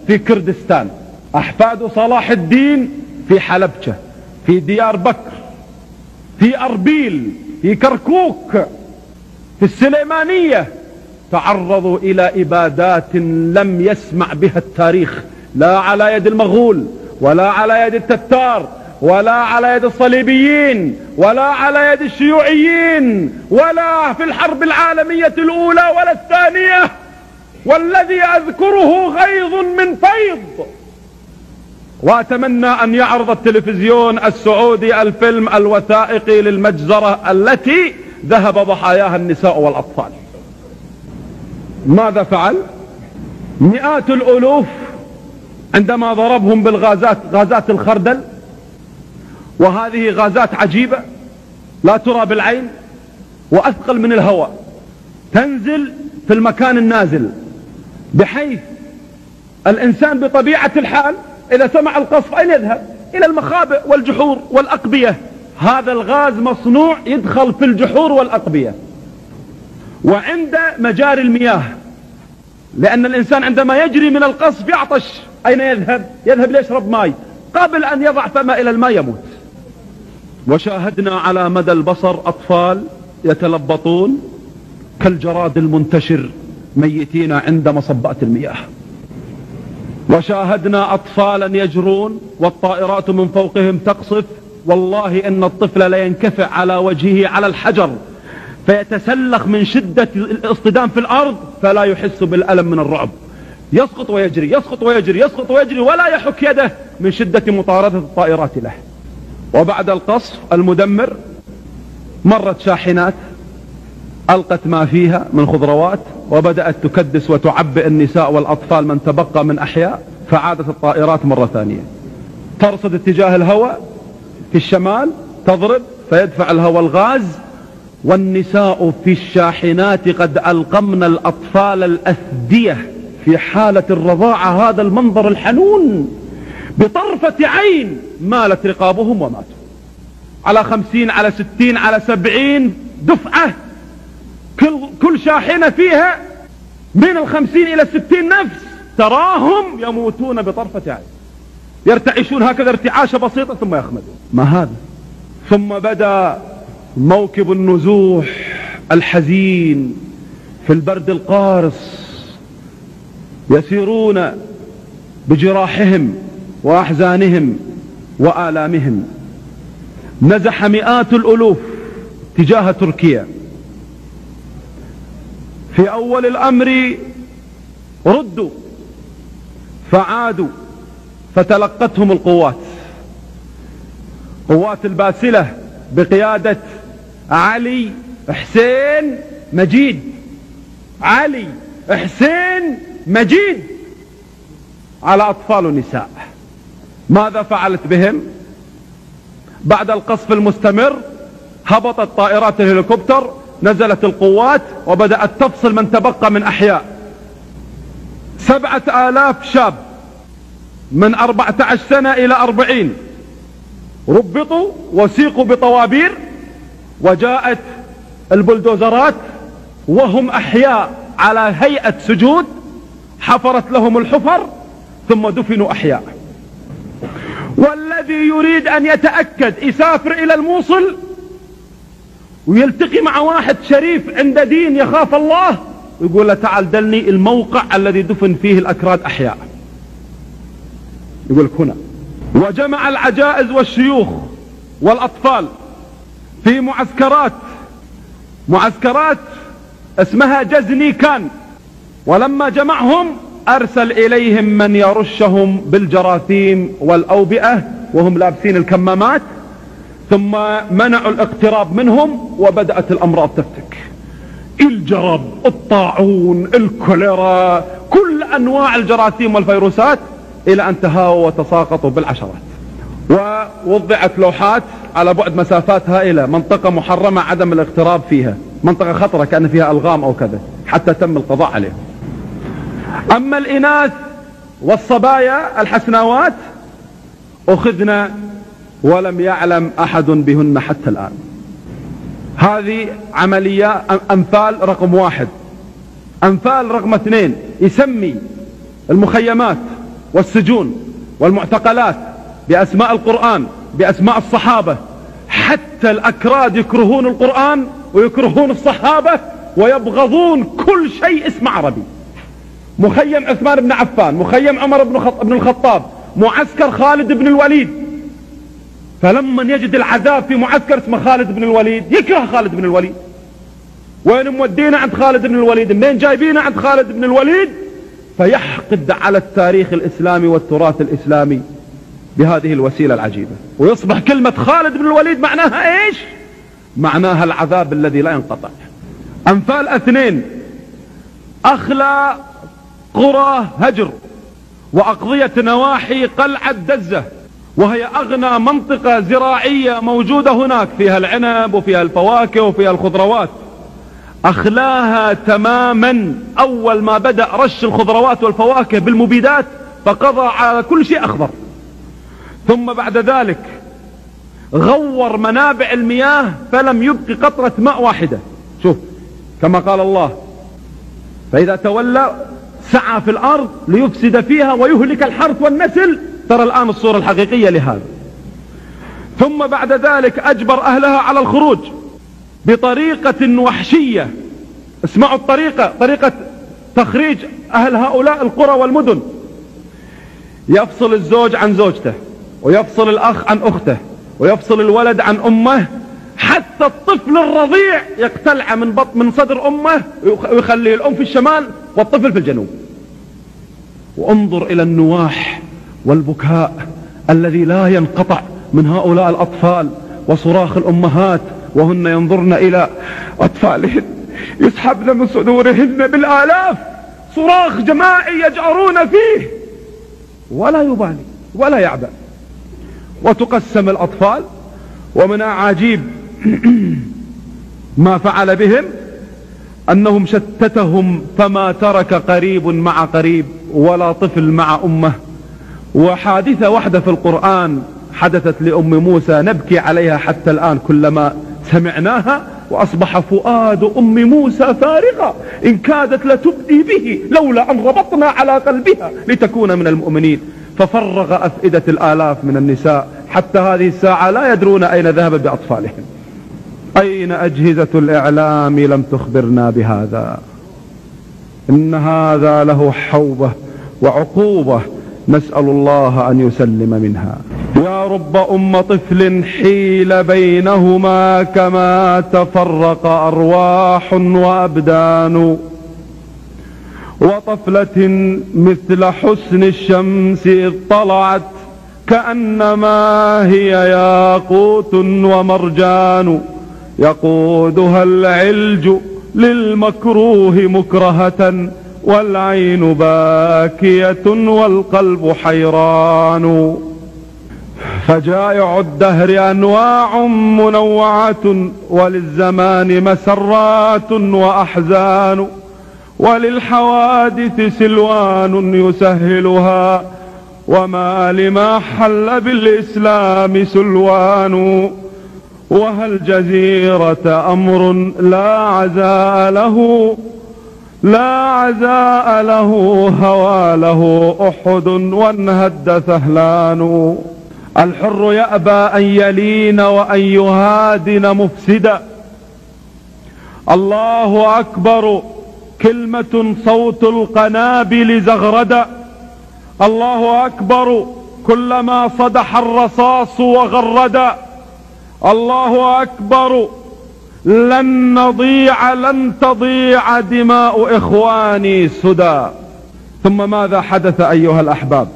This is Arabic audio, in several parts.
في كردستان، أحفاد صلاح الدين في حلبجة، في ديار بكر، في أربيل، في كركوك، في السليمانية، تعرضوا إلى إبادات لم يسمع بها التاريخ، لا على يد المغول ولا على يد التتار ولا على يد الصليبيين ولا على يد الشيوعيين ولا في الحرب العالمية الأولى ولا الثانية. والذي أذكره غيظ من فيض. وأتمنى أن يعرض التلفزيون السعودي الفيلم الوثائقي للمجزرة التي ذهب ضحاياها النساء والأطفال. ماذا فعل؟ مئات الألوف عندما ضربهم بالغازات، غازات الخردل، وهذه غازات عجيبة لا ترى بالعين وأثقل من الهواء، تنزل في المكان النازل، بحيث الإنسان بطبيعة الحال إذا سمع القصف أين يذهب؟ إلى المخابئ والجحور والأقبية. هذا الغاز مصنوع يدخل في الجحور والأقبية وعند مجاري المياه، لأن الإنسان عندما يجري من القصف يعطش، أين يذهب؟ يذهب ليشرب ماء، قبل أن يضع فمه إلى الماء يموت. وشاهدنا على مدى البصر أطفال يتلبطون كالجراد المنتشر ميتين عند مصبات المياه، وشاهدنا أطفالا يجرون والطائرات من فوقهم تقصف. والله إن الطفل لا ينكفع على وجهه على الحجر فيتسلخ من شدة الاصطدام في الأرض فلا يحس بالألم من الرعب، يسقط ويجري يسقط ويجري يسقط ويجري ولا يحك يده من شدة مطاردة الطائرات له. وبعد القصف المدمر مرت شاحنات ألقت ما فيها من خضروات وبدأت تكدس وتعبئ النساء والأطفال من تبقى من أحياء، فعادت الطائرات مرة ثانية ترصد اتجاه الهواء في الشمال، تضرب فيدفع الهواء الغاز، والنساء في الشاحنات قد ألقمن الأطفال الأثدية في حالة الرضاعة. هذا المنظر الحنون بطرفة عين مالت رقابهم وماتوا على 50 على 60 على 70 دفعة، كل شاحنة فيها من 50 إلى 60 نفس، تراهم يموتون بطرفة عين، يرتعشون هكذا ارتعاشة بسيطة ثم يخمدون. ما هذا؟ ثم بدأ موكب النزوح الحزين في البرد القارس، يسيرون بجراحهم وأحزانهم وآلامهم. نزح مئات الألوف تجاه تركيا. في أول الأمر ردوا فعادوا فتلقتهم القوات، قوات الباسلة بقيادة علي حسين مجيد. علي حسين مجيد على أطفال ونساء. ماذا فعلت بهم؟ بعد القصف المستمر هبطت طائرات الهليكوبتر، نزلت القوات وبدأت تفصل من تبقى من أحياء. 7000 شاب من 14 سنة إلى 40 ربطوا وسيقوا بطوابير، وجاءت البلدوزرات وهم أحياء على هيئة سجود، حفرت لهم الحفر ثم دفنوا أحياء. والذي يريد أن يتأكد يسافر إلى الموصل ويلتقي مع واحد شريف عند دين يخاف الله، يقول له تعال دلني الموقع الذي دفن فيه الأكراد أحياء، يقول لك هنا. وجمع العجائز والشيوخ والأطفال في معسكرات اسمها جزني كان، ولما جمعهم أرسل إليهم من يرشهم بالجراثيم والأوبئة وهم لابسين الكمامات، ثم منعوا الاقتراب منهم وبدأت الأمراض تفتك، الجرب، الطاعون، الكوليرا، كل أنواع الجراثيم والفيروسات، إلى أن تهاووا وتساقطوا بالعشرات. ووضعت لوحات على بعد مسافات هائلة، منطقة محرمة عدم الاقتراب فيها، منطقة خطرة كان فيها ألغام أو كذا، حتى تم القضاء عليهم. أما الإناث والصبايا الحسناوات أخذنا ولم يعلم أحد بهن حتى الآن. هذه عملية أنفال رقم 1. أنفال رقم 2 يسمي المخيمات والسجون والمعتقلات بأسماء القرآن، بأسماء الصحابة. حتى الأكراد يكرهون القرآن ويكرهون الصحابة ويبغضون كل شيء اسمه عربي. مخيم عثمان بن عفان، مخيم عمر بن الخطاب، معسكر خالد بن الوليد. فلما يجد العذاب في معسكر اسمه خالد بن الوليد يكره خالد بن الوليد. وين مودينا عند خالد بن الوليد؟ منين جايبينا عند خالد بن الوليد؟ فيحقد على التاريخ الإسلامي والتراث الإسلامي بهذه الوسيلة العجيبة، ويصبح كلمة خالد بن الوليد معناها ايش؟ معناها العذاب الذي لا ينقطع. أنفال 2 أخلى قرى هجر وأقضية نواحي قلعة دزة، وهي أغنى منطقة زراعية موجودة هناك، فيها العنب وفيها الفواكه وفيها الخضروات. أخلاها تماما. أول ما بدأ رش الخضروات والفواكه بالمبيدات فقضى على كل شيء أخضر. ثم بعد ذلك غور منابع المياه فلم يبق قطرة ماء واحدة. شوف كما قال الله: فإذا تولى سعى في الأرض ليفسد فيها ويهلك الحرث والنسل. ترى الآن الصورة الحقيقية لهذا. ثم بعد ذلك أجبر أهلها على الخروج بطريقة وحشية. اسمعوا الطريقة، طريقة تخريج أهل هؤلاء القرى والمدن. يفصل الزوج عن زوجته، ويفصل الأخ عن أخته، ويفصل الولد عن أمه، حتى الطفل الرضيع يقتلع من صدر أمه ويخليه الأم في الشمال والطفل في الجنوب. وانظر إلى النواح والبكاء الذي لا ينقطع من هؤلاء الأطفال، وصراخ الأمهات وهن ينظرن إلى أطفالهن يسحبن من صدورهن بالآلاف، صراخ جماعي يجأرون فيه ولا يبالي ولا يعبأ. وتقسم الأطفال، ومن عجيب ما فعل بهم أنهم شتتهم، فما ترك قريب مع قريب ولا طفل مع أمه. وحادثة واحدة في القرآن حدثت لأم موسى نبكي عليها حتى الآن كلما سمعناها، وأصبح فؤاد أم موسى فارغا إن كادت لتبدي به لولا أن ربطنا على قلبها لتكون من المؤمنين. ففرغ أفئدة الآلاف من النساء حتى هذه الساعة لا يدرون أين ذهب بأطفالهم. أين أجهزة الإعلام لم تخبرنا بهذا؟ إن هذا له حوبة وعقوبة، نسأل الله أن يسلم منها. يا رب أم طفل حيل بينهما كما تفرق أرواح وأبدان، وطفلة مثل حسن الشمس إذ طلعت كأنما هي ياقوت ومرجان، يقودها العلج للمكروه مكرهة والعين باكية والقلب حيران. فجائع الدهر أنواع منوعة، وللزمان مسرات وأحزان، وللحوادث سلوان يسهلها، وما لما حل بالإسلام سلوان. وهل جزيرة أمر لا عزاء له، لا عزاء له هوى له أحد وانهد ثهلان. الحر يأبى أن يلين وأن يهادن مفسدا. الله أكبر كلمة صوت القنابل زغردا. الله أكبر كلما صدح الرصاص وغردا. الله أكبر لن تضيع دماء إخواني سدى. ثم ماذا حدث أيها الأحباب؟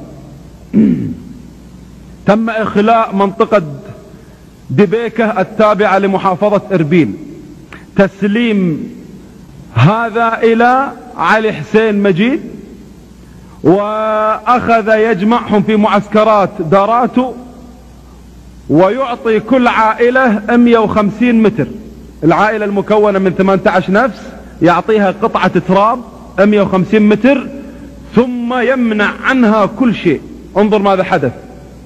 تم إخلاء منطقة دبيكة التابعة لمحافظة إربيل، تسليم هذا إلى علي حسين مجيد، وأخذ يجمعهم في معسكرات داراتو، ويعطي كل عائلة 150 متر. العائلة المكونة من 18 نفس يعطيها قطعة تراب 150 متر، ثم يمنع عنها كل شيء. انظر ماذا حدث،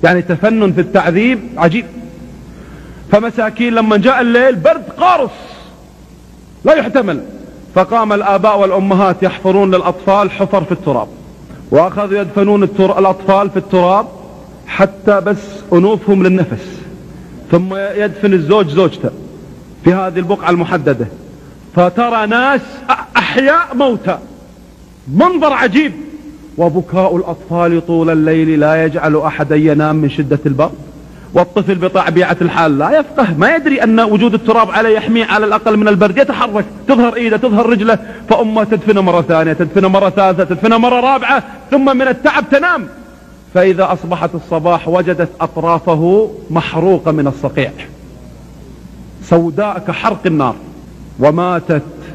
يعني تفنن في التعذيب عجيب. فمساكين لما جاء الليل برد قارص لا يحتمل، فقام الآباء والأمهات يحفرون للأطفال حفر في التراب، وأخذوا يدفنون الأطفال في التراب حتى بس أنوفهم للنفس، ثم يدفن الزوج زوجته في هذه البقعة المحددة، فترى ناس أحياء موتى، منظر عجيب، وبكاء الأطفال طول الليل لا يجعل أحدا ينام من شدة البرد، والطفل بطبيعة الحال لا يفقه، ما يدري أن وجود التراب عليه يحميه على الأقل من البرد، يتحرك، تظهر إيده تظهر رجله، فأمه تدفنه مرة ثانية، تدفنه مرة ثالثة، تدفنه مرة رابعة، ثم من التعب تنام. فإذا أصبحت الصباح وجدت أطرافه محروقة من الصقيع سوداء كحرق النار،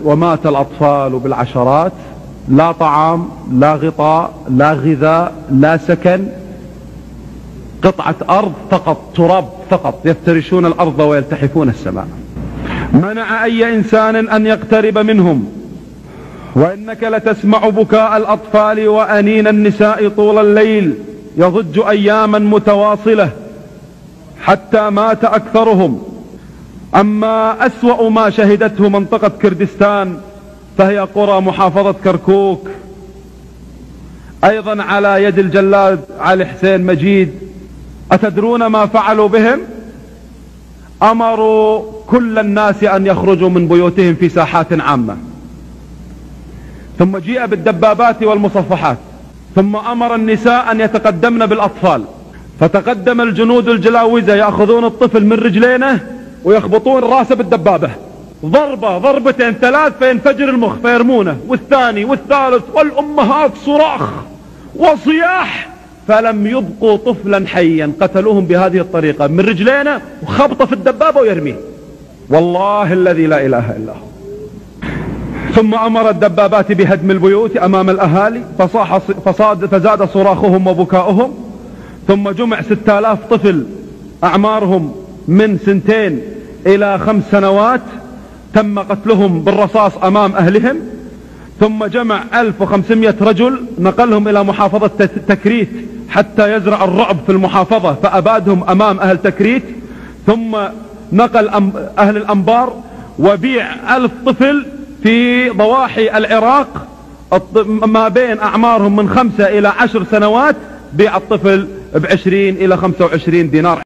ومات الأطفال بالعشرات، لا طعام لا غطاء لا غذاء لا سكن، قطعة أرض فقط، تراب فقط، يفترشون الأرض ويلتحفون السماء. منع أي إنسان أن يقترب منهم، وإنك لتسمع بكاء الأطفال وأنين النساء طول الليل، يضج أياما متواصلة حتى مات أكثرهم. أما أسوأ ما شهدته منطقة كردستان فهي قرى محافظة كركوك، أيضا على يد الجلاد علي حسين مجيد. أتدرون ما فعلوا بهم؟ أمروا كل الناس أن يخرجوا من بيوتهم في ساحات عامة، ثم جيء بالدبابات والمصفحات، ثم أمر النساء أن يتقدمن بالأطفال، فتقدم الجنود الجلاوزة يأخذون الطفل من رجلينه ويخبطون راسه بالدبابة، ضربة ضربتين ثلاث فينفجر المخ فيرمونه، والثاني والثالث، والأمهات صراخ وصياح، فلم يبقوا طفلا حيا، قتلوهم بهذه الطريقة، من رجلينه وخبطه في الدبابة ويرميه، والله الذي لا إله إلا هو. ثم أمر الدبابات بهدم البيوت أمام الأهالي، فزاد صراخهم وبكاؤهم. ثم جمع 6000 طفل أعمارهم من 2 إلى 5 سنوات، تم قتلهم بالرصاص أمام أهلهم. ثم جمع 1500 رجل نقلهم إلى محافظة تكريت حتى يزرع الرعب في المحافظة، فأبادهم أمام أهل تكريت. ثم نقل أهل الأنبار وبيع 1000 طفل في ضواحي العراق ما بين أعمارهم من 5 إلى 10 سنوات، بيع الطفل ب20 إلى 25 دينار.